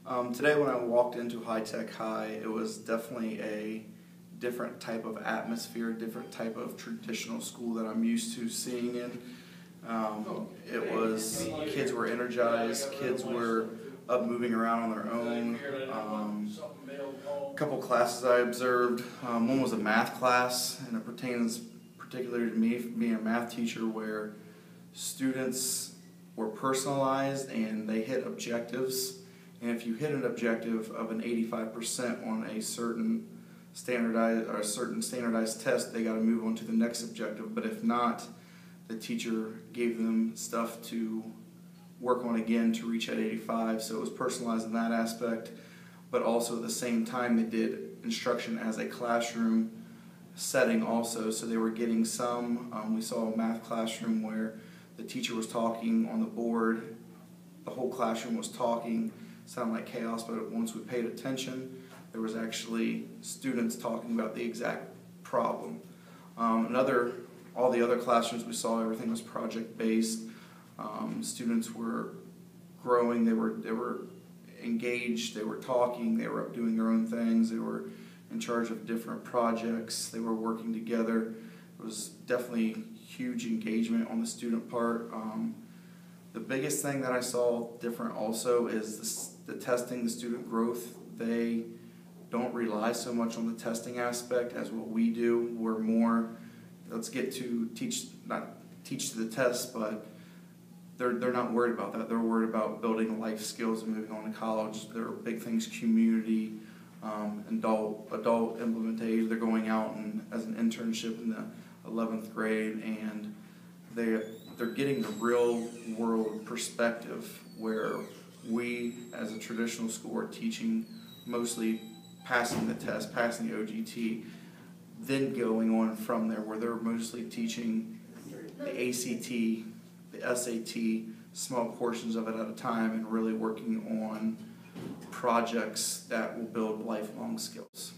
Today when I walked into High-Tech High, it was definitely a different type of atmosphere, different type of traditional school that I'm used to seeing in. Kids were energized, kids were up moving around on their own. A couple classes I observed, one was a math class, and it pertains particularly to me being a math teacher, where students were personalized and they hit objectives. And if you hit an objective of an 85% on a certain standardized test, they got to move on to the next objective. But if not, the teacher gave them stuff to work on again to reach at 85. So it was personalized in that aspect. But also at the same time, they did instruction as a classroom setting also. So they were getting some. We saw a math classroom where the teacher was talking on the board. The whole classroom was talking. Sounded like chaos, but once we paid attention, there was actually students talking about the exact problem. All the other classrooms we saw, everything was project-based. Students were growing, they were engaged, they were talking, they were up doing their own things, they were in charge of different projects, they were working together. It was definitely huge engagement on the student part. The biggest thing that I saw different also is the testing, the student growth. They don't rely so much on the testing aspect as what we do. We're more, let's get to not teach to the test, but they're not worried about that. They're worried about building life skills and moving on to college. There are big things, community, adult implementation. They're going out as an internship in the 11th grade, and they're getting the real world perspective, where we as a traditional school are teaching mostly passing the test, passing the OGT, then going on from there where they're mostly teaching the ACT, the SAT, small portions of it at a time, and really working on projects that will build lifelong skills.